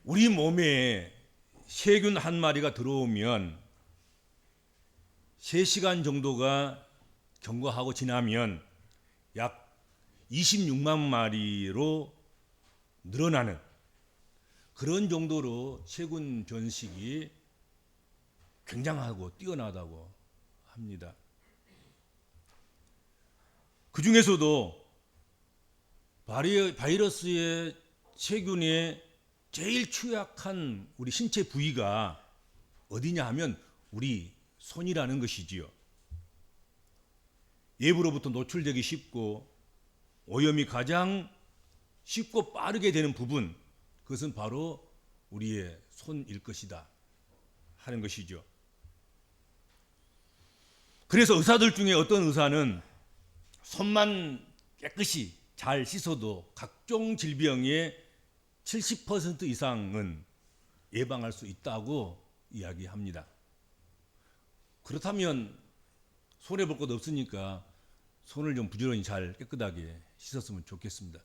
우리 몸에 세균 한 마리가 들어오면 3시간 정도가 경과하고 지나면 약 26만 마리로 늘어나는 그런 정도로 세균 변식이 굉장하고 뛰어나다고 합니다. 그 중에서도 바이러스의 세균에 제일 취약한 우리 신체 부위가 어디냐 하면 우리 손이라는 것이지요. 외부로부터 노출되기 쉽고 오염이 가장 쉽고 빠르게 되는 부분, 그것은 바로 우리의 손일 것이다 하는 것이죠. 그래서 의사들 중에 어떤 의사는 손만 깨끗이 잘 씻어도 각종 질병의 70% 이상은 예방할 수 있다고 이야기합니다. 그렇다면 손해볼 것 없으니까 손을 좀 부지런히 잘 깨끗하게 씻었으면 좋겠습니다.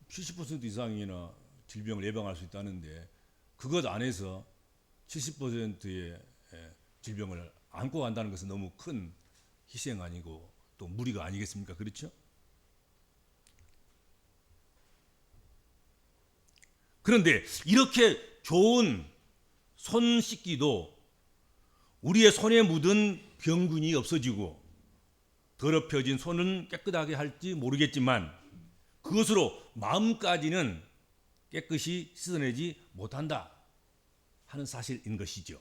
70% 이상이나 질병을 예방할 수 있다는데 그것 안에서 70%의 질병을 안고 간다는 것은 너무 큰 희생 아니고 또 무리가 아니겠습니까? 그렇죠? 그런데 이렇게 좋은 손 씻기도 우리의 손에 묻은 병균이 없어지고 더럽혀진 손은 깨끗하게 할지 모르겠지만 그것으로 마음까지는 깨끗이 씻어내지 못한다 하는 사실인 것이죠.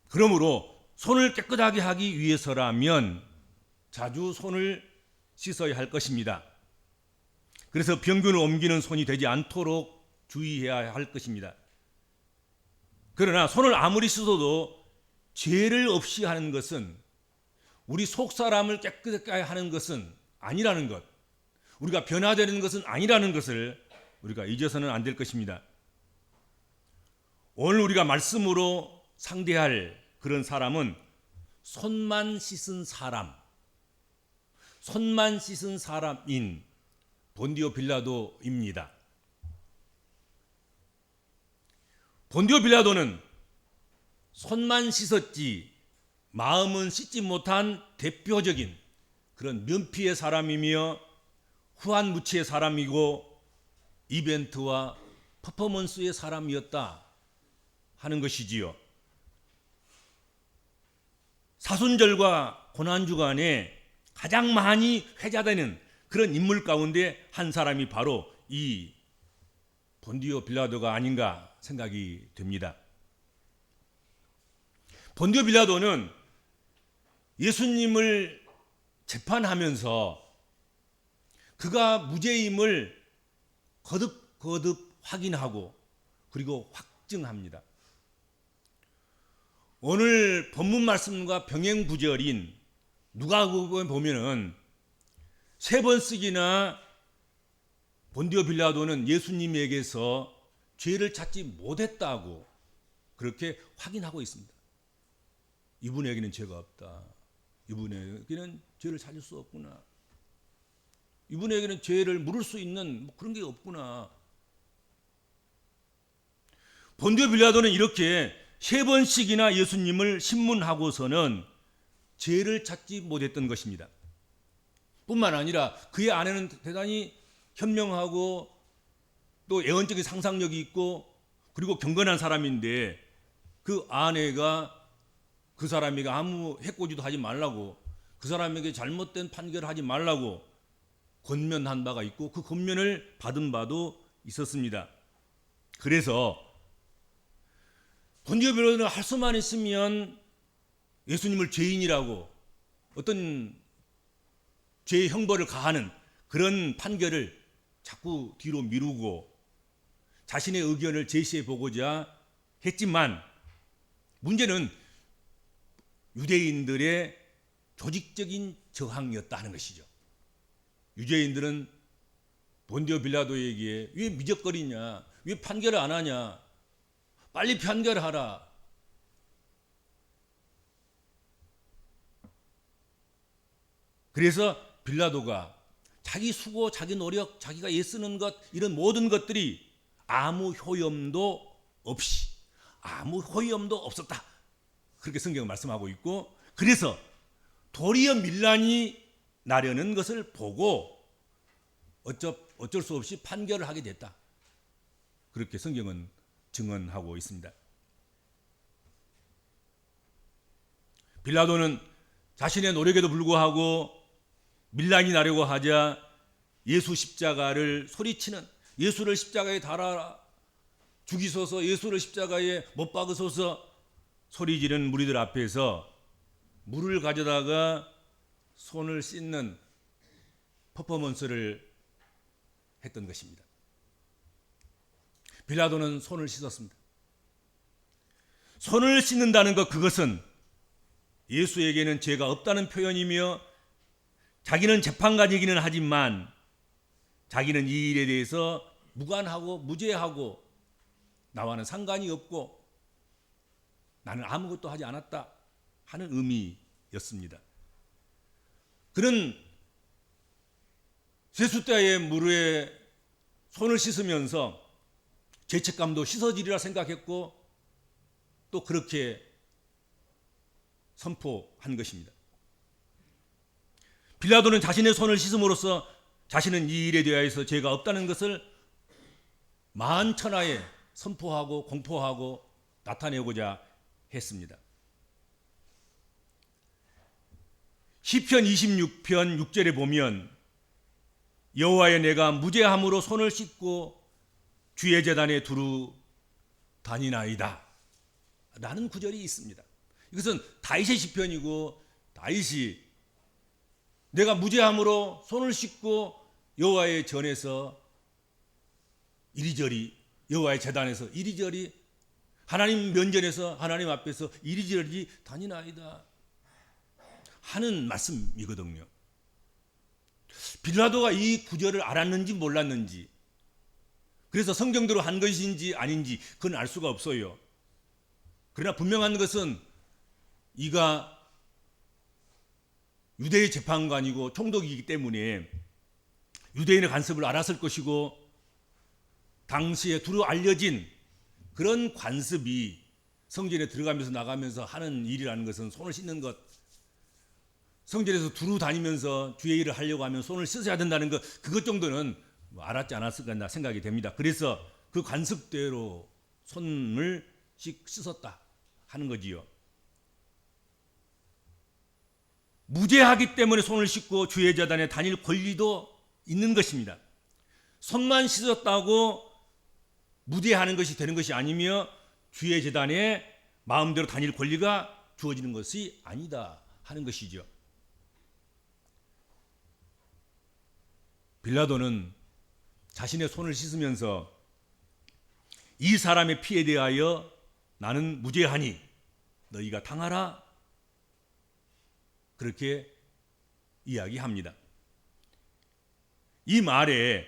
그러므로 손을 깨끗하게 하기 위해서라면 자주 손을 씻어야 할 것입니다. 그래서 병균을 옮기는 손이 되지 않도록 주의해야 할 것입니다. 그러나 손을 아무리 씻어도 죄를 없이 하는 것은 우리 속사람을 깨끗하게 하는 것은 아니라는 것, 우리가 변화되는 것은 아니라는 것을 우리가 잊어서는 안 될 것입니다. 오늘 우리가 말씀으로 상대할 그런 사람은 손만 씻은 사람인 본디오 빌라도입니다. 본디오 빌라도는 손만 씻었지 마음은 씻지 못한 대표적인 그런 면피의 사람이며 후한무치의 사람이고 이벤트와 퍼포먼스의 사람이었다 하는 것이지요. 사순절과 고난주간에 가장 많이 회자되는 그런 인물 가운데 한 사람이 바로 이 본디오 빌라도가 아닌가 생각이 됩니다. 본디오 빌라도는 예수님을 재판하면서 그가 무죄임을 거듭 확인하고 그리고 확증합니다. 오늘 본문 말씀과 병행 구절인 누가복음에 보면은 3번씩이나 본디오 빌라도는 예수님에게서 죄를 찾지 못했다고 그렇게 확인하고 있습니다. 이분에게는 죄가 없다. 이분에게는 죄를 찾을 수 없구나. 이분에게는 죄를 물을 수 있는 그런 게 없구나. 본디오 빌라도는 이렇게 3번씩이나 예수님을 신문하고서는 죄를 찾지 못했던 것입니다. 뿐만 아니라 그의 아내는 대단히 현명하고 또 예언적인 상상력이 있고 그리고 경건한 사람인데 그 아내가 그 사람에게 아무 해코지도 하지 말라고 그 사람에게 잘못된 판결을 하지 말라고 권면한 바가 있고 그 권면을 받은 바도 있었습니다. 그래서 본디오 빌라도는 할 수만 있으면 예수님을 죄인이라고 어떤 죄의 형벌을 가하는 그런 판결을 자꾸 뒤로 미루고 자신의 의견을 제시해 보고자 했지만 문제는 유대인들의 조직적인 저항이었다는 것이죠. 유대인들은 본디오 빌라도에게 왜 미적거리냐, 왜 판결을 안 하냐, 빨리 판결하라. 그래서 빌라도가 자기 수고, 자기 노력, 자기가 애쓰는 것, 이런 모든 것들이 아무 효염도 없었다. 그렇게 성경은 말씀하고 있고, 그래서 도리어 밀란이 나려는 것을 보고 어쩔 수 없이 판결을 하게 됐다. 그렇게 성경은 증언하고 있습니다. 빌라도는 자신의 노력에도 불구하고 밀란이 나려고 하자 예수 십자가를 소리치는, 예수를 십자가에 달아 죽이소서, 예수를 십자가에 못 박으소서 소리 지르는 무리들 앞에서 물을 가져다가 손을 씻는 퍼포먼스를 했던 것입니다. 빌라도는 손을 씻었습니다. 손을 씻는다는 것, 그것은 예수에게는 죄가 없다는 표현이며, 자기는 재판관이기는 하지만 자기는 이 일에 대해서 무관하고 무죄하고 나와는 상관이 없고 나는 아무것도 하지 않았다 하는 의미였습니다. 그는 세숫대의 물에 손을 씻으면서 죄책감도 씻어지리라 생각했고 또 그렇게 선포한 것입니다. 빌라도는 자신의 손을 씻음으로써 자신은 이 일에 대하여서 죄가 없다는 것을 만천하에 선포하고 공포하고 나타내고자 했습니다. 시편 26편 6절에 보면 여호와여 내가 무죄함으로 손을 씻고 주의 제단에 두루 다니나이다 라는 구절이 있습니다. 이것은 다윗의 시편이고, 다윗이 내가 무죄함으로 손을 씻고 여호와의 전에서 이리저리, 여호와의 제단에서 이리저리, 하나님 면전에서 하나님 앞에서 이리저리 다니나이다 하는 말씀이거든요. 빌라도가 이 구절을 알았는지 몰랐는지, 그래서 성경대로 한 것인지 아닌지 그건 알 수가 없어요. 그러나 분명한 것은 이가 유대의 재판관이고 총독이기 때문에 유대인의 간섭을 알았을 것이고, 당시에 두루 알려진 그런 관습이 성전에 들어가면서 나가면서 하는 일이라는 것은 손을 씻는 것, 성전에서 두루 다니면서 주의 일을 하려고 하면 손을 씻어야 된다는 것, 그것 정도는 알았지 않았을까 생각이 됩니다. 그래서 그 관습대로 손을 씻었다 하는 거지요. 무죄하기 때문에 손을 씻고 주의 제단에 다닐 권리도 있는 것입니다. 손만 씻었다고 무죄하는 것이 되는 것이 아니며 주의 제단에 마음대로 다닐 권리가 주어지는 것이 아니다 하는 것이죠. 빌라도는 자신의 손을 씻으면서 이 사람의 피에 대하여 나는 무죄하니 너희가 당하라 그렇게 이야기합니다. 이 말에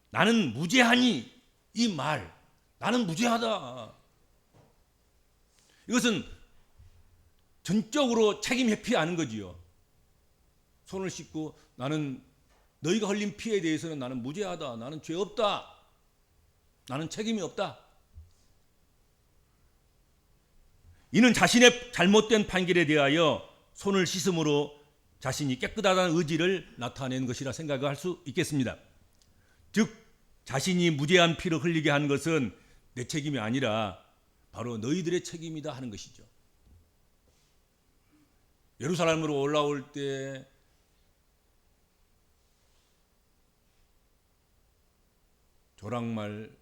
나는 무죄하니, 이 말, 나는 무죄하다, 이것은 전적으로 책임 회피하는 거지요. 손을 씻고 나는 너희가 흘린 피에 대해서는 나는 무죄하다, 나는 죄 없다, 나는 책임이 없다. 이는 자신의 잘못된 판결에 대하여 손을 씻음으로 자신이 깨끗하다는 의지를 나타낸 것이라 생각할 수 있겠습니다. 즉 자신이 무죄한 피를 흘리게 한 것은 내 책임이 아니라 바로 너희들의 책임이다 하는 것이죠. 예루살렘으로 올라올 때 조랑말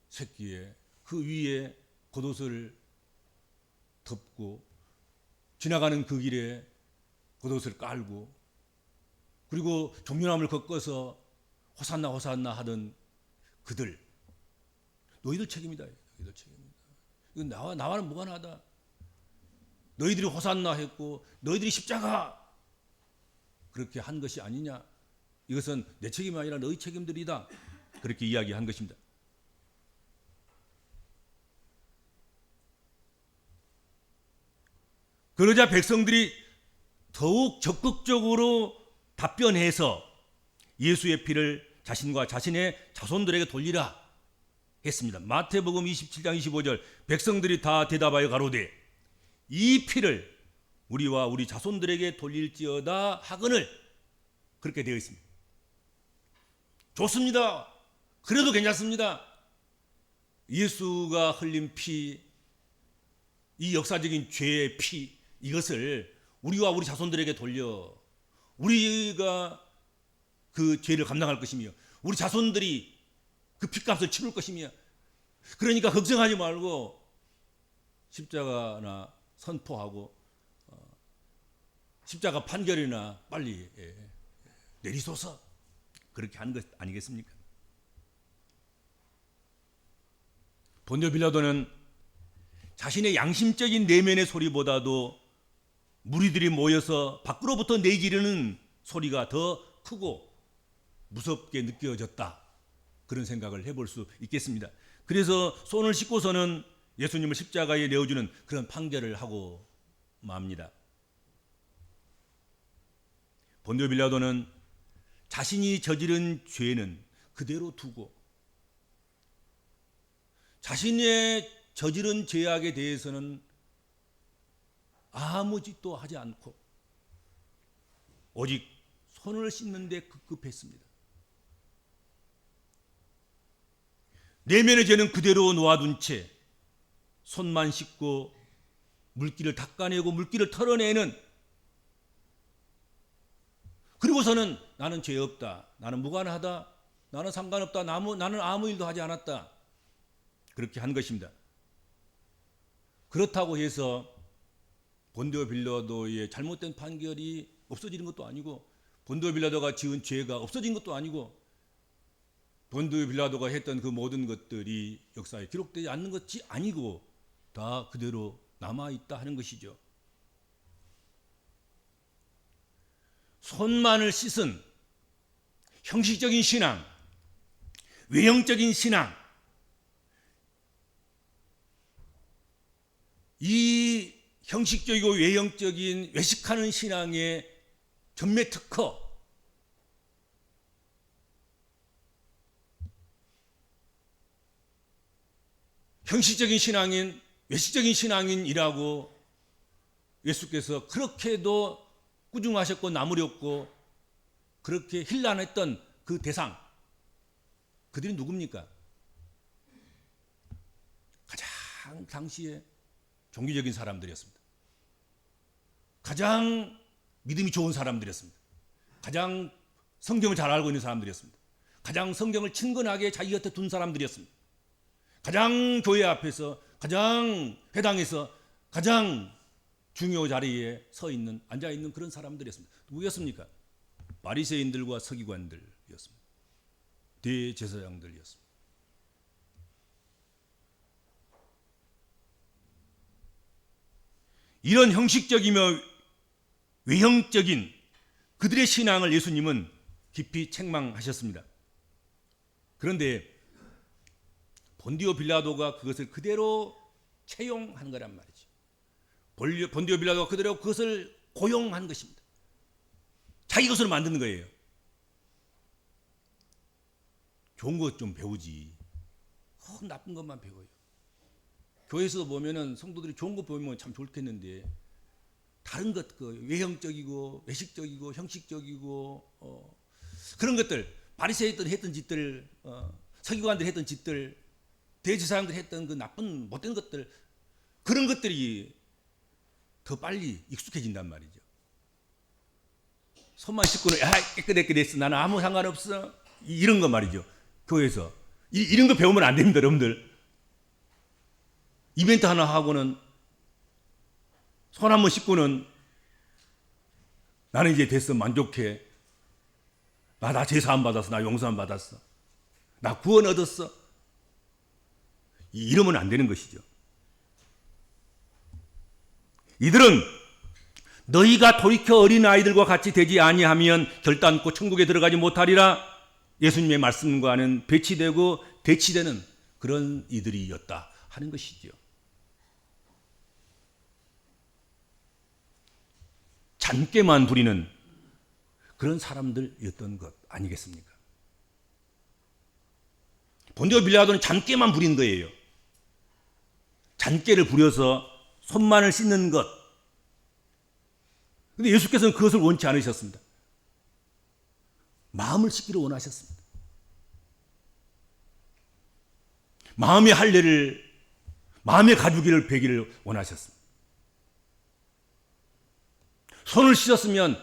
새끼에 그 위에 겉옷을 덮고 지나가는 그 길에 겉옷을 깔고, 그리고 종려나무를 꺾어서 호산나 호산나 하던 그들, 너희들 책임이다. 너희들 책임이다. 이건 나와는 무관하다. 너희들이 호산나 했고 너희들이 십자가 그렇게 한 것이 아니냐. 이것은 내 책임이 아니라 너희 책임들이다. 그렇게 이야기한 것입니다. 그러자 백성들이 더욱 적극적으로 답변해서 예수의 피를 자신과 자신의 자손들에게 돌리라 했습니다. 마태복음 27장 25절 백성들이 다 대답하여 가로되 이 피를 우리와 우리 자손들에게 돌릴지어다 하거늘 그렇게 되어 있습니다. 좋습니다. 그래도 괜찮습니다. 예수가 흘린 피, 이 역사적인 죄의 피, 이것을 우리와 우리 자손들에게 돌려 우리가 그 죄를 감당할 것이며 우리 자손들이 그 핏값을 치를 것이며, 그러니까 걱정하지 말고 십자가나 선포하고 십자가 판결이나 빨리 내리소서, 그렇게 하는 것 아니겠습니까? 본디오 빌라도는 자신의 양심적인 내면의 소리보다도 무리들이 모여서 밖으로부터 내지르는 소리가 더 크고 무섭게 느껴졌다, 그런 생각을 해볼 수 있겠습니다. 그래서 손을 씻고서는 예수님을 십자가에 내어주는 그런 판결을 하고 맙니다. 본디오 빌라도는 자신이 저지른 죄는 그대로 두고 자신의 저지른 죄악에 대해서는 아무 짓도 하지 않고 오직 손을 씻는 데 급급했습니다. 내면의 죄는 그대로 놓아둔 채 손만 씻고 물기를 닦아내고 물기를 털어내는, 그리고서는 나는 죄 없다, 나는 무관하다, 나는 상관없다, 나는 아무 일도 하지 않았다, 그렇게 한 것입니다. 그렇다고 해서 본디오 빌라도의 잘못된 판결이 없어지는 것도 아니고 본디오 빌라도가 지은 죄가 없어진 것도 아니고 본디오 빌라도가 했던 그 모든 것들이 역사에 기록되지 않는 것이 아니고 다 그대로 남아있다 하는 것이죠. 손만을 씻은 형식적인 신앙, 외형적인 신앙, 이 형식적이고 외형적인 외식하는 신앙의 전매 특허, 형식적인 신앙인, 외식적인 신앙인이라고 예수께서 그렇게도 꾸중하셨고 나무렸고 그렇게 힐난했던 그 대상, 그들이 누굽니까? 가장 당시에 종교적인 사람들이었습니다. 가장 믿음이 좋은 사람들이었습니다. 가장 성경을 잘 알고 있는 사람들이었습니다. 가장 성경을 친근하게 자기 곁에 둔 사람들이었습니다. 가장 교회 앞에서, 가장 회당에서 가장 중요 자리에 서 있는, 앉아 있는 그런 사람들이었습니다. 누구였습니까? 바리새인들과 서기관들이었습니다. 대제사장들이었습니다. 이런 형식적이며 외형적인 그들의 신앙을 예수님은 깊이 책망하셨습니다. 그런데 본디오 빌라도가 그것을 그대로 채용한 거란 말이죠. 본디오 빌라도가 그대로 그것을 고용한 것입니다. 자기 것으로 만드는 거예요. 좋은 것 좀 배우지, 나쁜 것만 배워요. 교회에서 보면은 성도들이 좋은 거 보면 참 좋겠는데 다른 것, 그 외형적이고 외식적이고 형식적이고 그런 것들, 바리새인들이 했던 짓들, 서기관들이 했던 짓들, 대제사장들이 했던 그 나쁜 못된 것들, 그런 것들이 더 빨리 익숙해진단 말이죠. 손만 씻고는 깨끗하게 됐어, 나는 아무 상관없어, 이런 거 말이죠. 교회에서 이런 거 배우면 안 됩니다, 여러분들. 이벤트 하나 하고는 손 한 번 씻고는 나는 이제 됐어, 만족해, 나 제사함 받았어, 나 용서함 받았어, 나 구원 얻었어, 이러면 안 되는 것이죠. 이들은 너희가 돌이켜 어린아이들과 같이 되지 아니하면 결단코 천국에 들어가지 못하리라, 예수님의 말씀과는 배치되고 대치되는 그런 이들이었다 하는 것이죠. 잔깨만 부리는 그런 사람들이었던 것 아니겠습니까? 본디오 빌라도는 잔깨만 부린 거예요. 잔깨를 부려서 손만을 씻는 것. 그런데 예수께서는 그것을 원치 않으셨습니다. 마음을 씻기를 원하셨습니다. 마음의 할례를, 마음의 가죽이를 베기를 원하셨습니다. 손을 씻었으면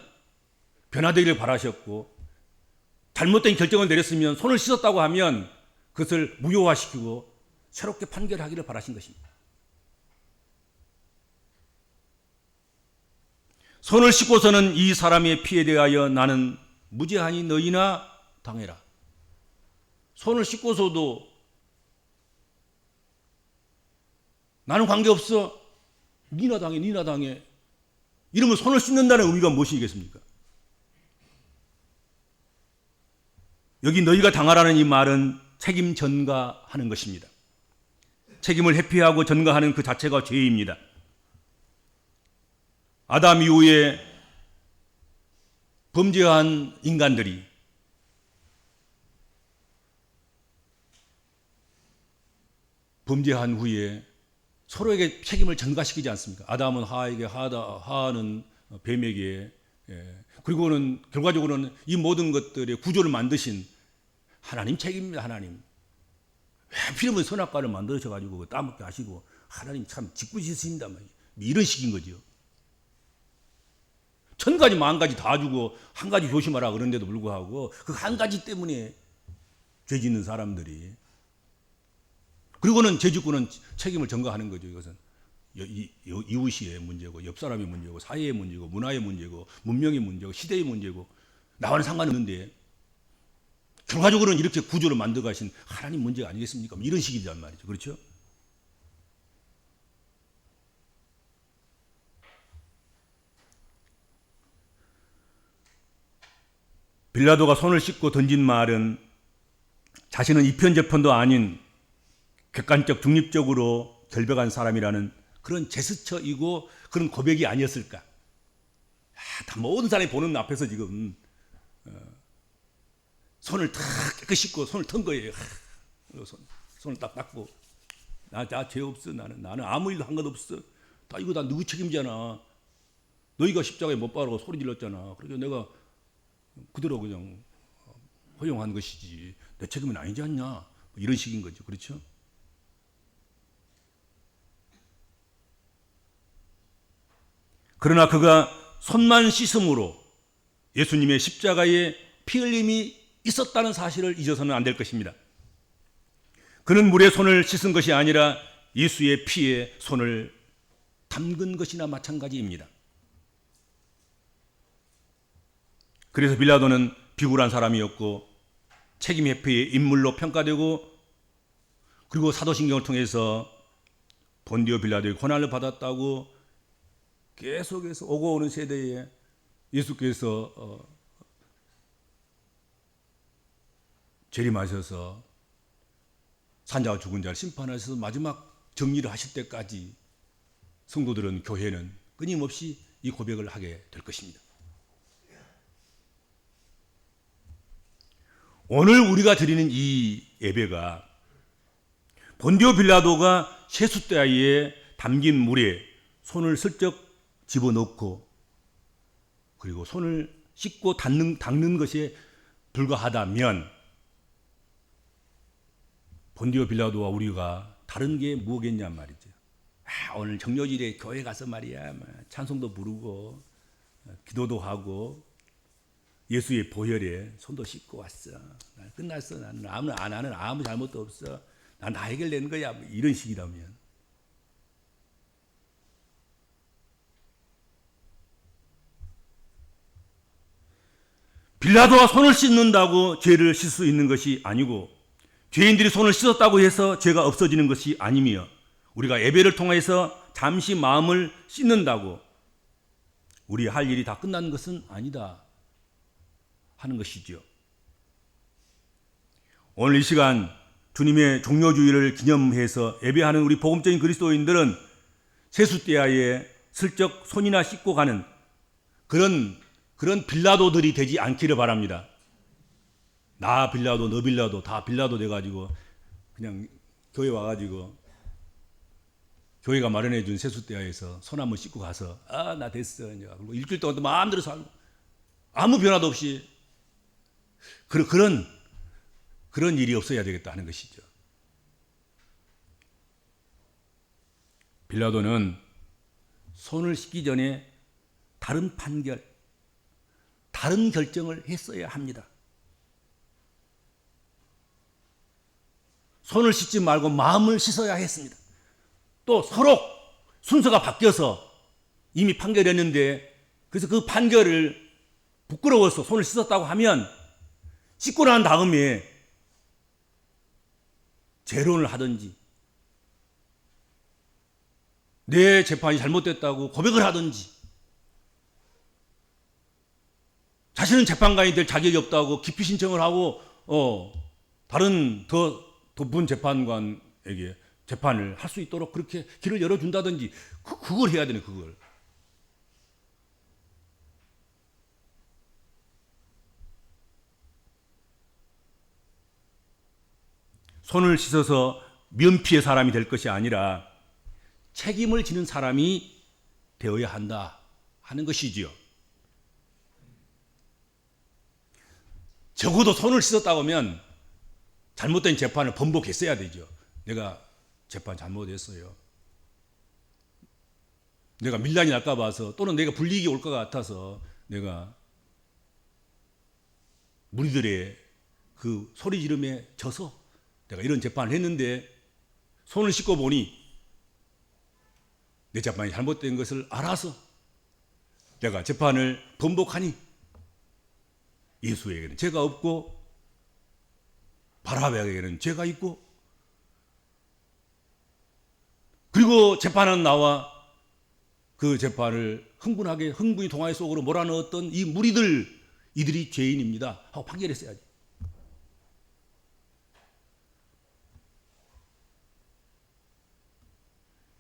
변화되기를 바라셨고, 잘못된 결정을 내렸으면 손을 씻었다고 하면 그것을 무효화시키고 새롭게 판결하기를 바라신 것입니다. 손을 씻고서는 이 사람의 피에 대하여 나는 무죄하니 너희나 당해라. 손을 씻고서도 나는 관계없어. 니나 당해, 니나 당해. 이러면 손을 씻는다는 의미가 무엇이겠습니까? 여기 너희가 당하라는 이 말은 책임 전가하는 것입니다. 책임을 회피하고 전가하는 그 자체가 죄입니다. 아담 이후에 범죄한 인간들이 범죄한 후에 서로에게 책임을 전가시키지 않습니까? 아담은 하에게, 하는 뱀에게, 그리고는 결과적으로는 이 모든 것들의 구조를 만드신 하나님 책임입니다. 하나님. 왜 필요면 선악과를 만드셔가지고 따먹게 하시고 하나님 참 짓궂으십니다. 이런 식인 거죠. 1000가지 만가지 다 주고 한 가지 조심하라 그런데도 불구하고 그 한 가지 때문에 죄 짓는 사람들이, 그리고는 죄짓고는 책임을 전가하는 거죠. 이것은 이웃의 문제고, 옆 사람의 문제고, 사회의 문제고, 문화의 문제고, 문명의 문제고, 시대의 문제고, 나와는 상관없는데 결과적으로는 이렇게 구조를 만들어 가신 하나님 문제가 아니겠습니까? 이런 식이란 말이죠. 그렇죠? 빌라도가 손을 씻고 던진 말은 자신은 이편저편도 아닌 객관적 중립적으로 결백한 사람이라는 그런 제스처이고 그런 고백이 아니었을까? 다 모든 사람이 보는 앞에서 지금 손을 탁 깨끗이 씻고 손을 턴 거예요. 손을 딱 닦고, 나 죄 없어. 나는 아무 일도 한 것 없어. 다 이거 다 누구 책임이잖아. 너희가 십자가에 못 박으라고 소리 질렀잖아. 그러니까 내가 그대로 그냥 허용한 것이지 내 책임은 아니지 않냐. 이런 식인 거죠. 그렇죠? 그러나 그가 손만 씻음으로 예수님의 십자가에 피 흘림이 있었다는 사실을 잊어서는 안 될 것입니다. 그는 물에 손을 씻은 것이 아니라 예수의 피에 손을 담근 것이나 마찬가지입니다. 그래서 빌라도는 비굴한 사람이었고 책임 회피의 인물로 평가되고, 그리고 사도신경을 통해서 본디오 빌라도의 고난을 받았다고 계속해서 오고 오는 세대에 예수께서 재림하셔서 산자와 죽은 자를 심판하셔서 마지막 정리를 하실 때까지 성도들은, 교회는 끊임없이 이 고백을 하게 될 것입니다. 오늘 우리가 드리는 이 예배가 본디오 빌라도가 세숫대야에 담긴 물에 손을 슬쩍 집어넣고 그리고 손을 씻고 닦는 것에 불과하다면 본디오 빌라도와 우리가 다른 게 무엇겠냔 말이죠. 오늘 정료질에 교회 가서 말이야 찬송도 부르고 기도도 하고 예수의 보혈에 손도 씻고 왔어. 난 끝났어. 나는 아무 잘못도 없어. 난 다 해결된 거야. 이런 식이라면 빌라도가 손을 씻는다고 죄를 씻을 수 있는 것이 아니고, 죄인들이 손을 씻었다고 해서 죄가 없어지는 것이 아니며, 우리가 예배를 통해서 잠시 마음을 씻는다고 우리 할 일이 다 끝난 것은 아니다 하는 것이죠. 오늘 이 시간 주님의 종료주의를 기념해서 예배하는 우리 복음적인 그리스도인들은 세숫대야에 슬쩍 손이나 씻고 가는 그런 빌라도들이 되지 않기를 바랍니다. 나 빌라도 너 빌라도 다 빌라도 돼가지고 그냥 교회 와가지고 교회가 마련해 준 세숫대야에서 손 한번 씻고 가서 아 나 됐어 이제 그리고 일주일 동안 또 마음대로 살고 아무 변화도 없이 그런 일이 없어야 되겠다 하는 것이죠. 빌라도는 손을 씻기 전에 다른 판결, 다른 결정을 했어야 합니다. 손을 씻지 말고 마음을 씻어야 했습니다. 또 서로 순서가 바뀌어서 이미 판결했는데 그래서 그 판결을 부끄러워서 손을 씻었다고 하면 씻고 난 다음에 재론을 하든지 내 재판이 잘못됐다고 고백을 하든지 자신은 재판관이 될 자격이 없다고 기피 신청을 하고 다른 더 높은 재판관에게 재판을 할 수 있도록 그렇게 길을 열어준다든지 그걸 해야 되네. 그걸. 손을 씻어서 면피의 사람이 될 것이 아니라 책임을 지는 사람이 되어야 한다 하는 것이지요. 적어도 손을 씻었다고 하면 잘못된 재판을 번복했어야 되죠. 내가 재판 잘못했어요. 내가 밀란이 날까 봐서 또는 내가 불이익이 올 것 같아서 내가 무리들의 그 소리 지름에 져서 내가 이런 재판을 했는데 손을 씻고 보니 내 재판이 잘못된 것을 알아서 내가 재판을 번복하니 예수에게는 죄가 없고 바라바에게는 죄가 있고 그리고 재판은 나와 그 재판을 흥분히 동아의 속으로 몰아넣었던 이 무리들 이들이 죄인입니다 하고 판결했어야지.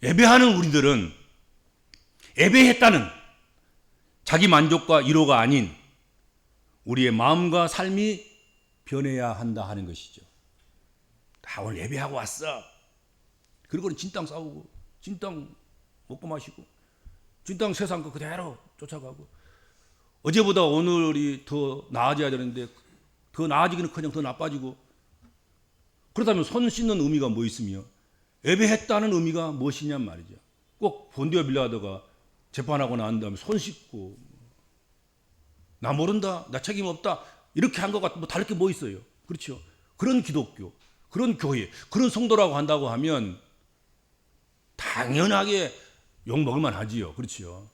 예배하는 우리들은 예배했다는 자기 만족과 위로가 아닌 우리의 마음과 삶이 변해야 한다 하는 것이죠. 다 오늘 예배하고 왔어. 그리고는 진땅 싸우고 진땅 먹고 마시고 진땅 세상 거 그대로 쫓아가고 어제보다 오늘이 더 나아져야 되는데 더 나아지기는커녕 더 나빠지고 그렇다면 손 씻는 의미가 뭐 있으며 예배했다는 의미가 무엇이냔 말이죠. 꼭 본디오 빌라도가 재판하고 난 다음에 손 씻고 나 모른다, 나 책임 없다 이렇게 한 것 같은 뭐 다를 게 뭐 있어요. 그렇죠. 그런 기독교, 그런 교회, 그런 성도라고 한다고 하면 당연하게 욕 먹을 만하지요. 그렇죠.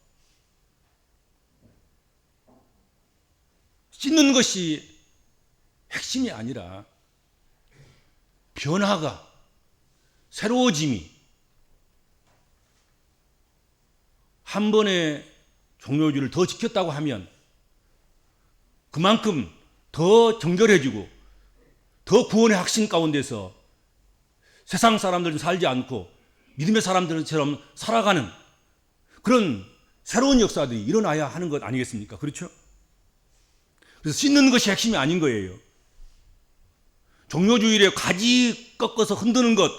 씻는 것이 핵심이 아니라 변화가 새로워짐이 한 번의 종료주를 더 지켰다고 하면 그만큼 더 정결해지고 더 구원의 확신 가운데서 세상 사람들은 살지 않고 믿음의 사람들처럼 살아가는 그런 새로운 역사들이 일어나야 하는 것 아니겠습니까? 그렇죠? 그래서 씻는 것이 핵심이 아닌 거예요. 종료주일에 가지 꺾어서 흔드는 것,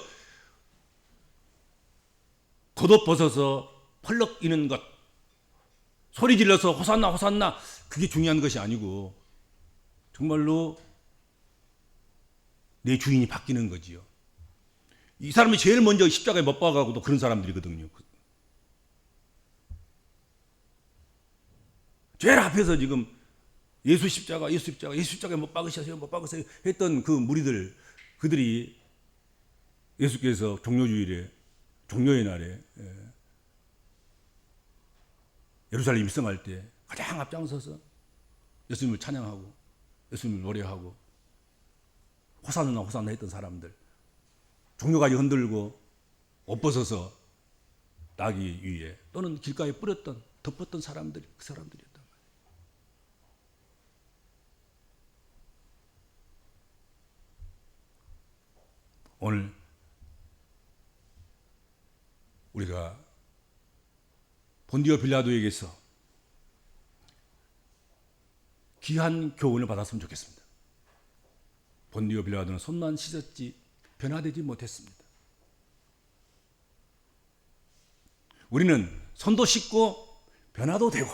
겉옷 벗어서 펄럭 이는 것, 소리 질러서 호산나 호산나 그게 중요한 것이 아니고 정말로 내 주인이 바뀌는 거지요. 이 사람이 제일 먼저 십자가에 못 박아가고도 그런 사람들이거든요. 제일 앞에서 지금 예수 십자가에 못 박으세요 했던 그 무리들, 그들이 예수께서 종료주일에, 종료의 날에 예루살렘 입성할 때 가장 앞장서서 예수님을 찬양하고 예수님을 노래하고 호산나 호산나 했던 사람들, 종료가지 흔들고 옷 벗어서 나기 위해 또는 길가에 뿌렸던 덮었던 사람들이 그 사람들이었단 말이에요. 오늘 우리가 본디오 빌라도에게서 귀한 교훈을 받았으면 좋겠습니다. 본디오 빌라도는 손만 씻었지 변화되지 못했습니다. 우리는 손도 씻고 변화도 되고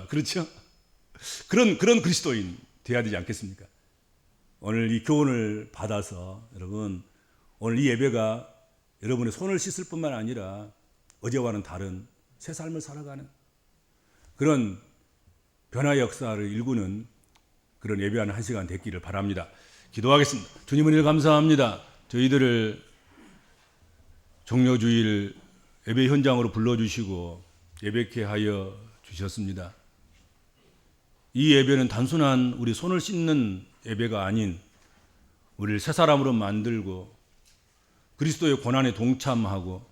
그렇죠? 그런 그리스도인 돼야 되지 않겠습니까? 오늘 이 교훈을 받아서 여러분 오늘 이 예배가 여러분의 손을 씻을 뿐만 아니라 어제와는 다른 새 삶을 살아가는 그런 변화의 역사를 일구는 그런 예배하는 한 시간 됐기를 바랍니다. 기도하겠습니다. 주님 은혜를 감사합니다. 저희들을 종료주일 예배 현장으로 불러주시고 예배케 하여 주셨습니다. 이 예배는 단순한 우리 손을 씻는 예배가 아닌 우리를 새 사람으로 만들고 그리스도의 고난에 동참하고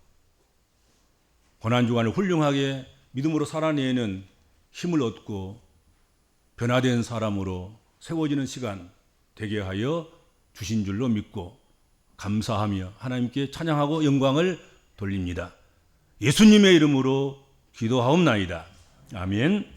고난 주간을 훌륭하게 믿음으로 살아내는 힘을 얻고 변화된 사람으로 세워지는 시간 되게 하여 주신 줄로 믿고 감사하며 하나님께 찬양하고 영광을 돌립니다. 예수님의 이름으로 기도하옵나이다. 아멘.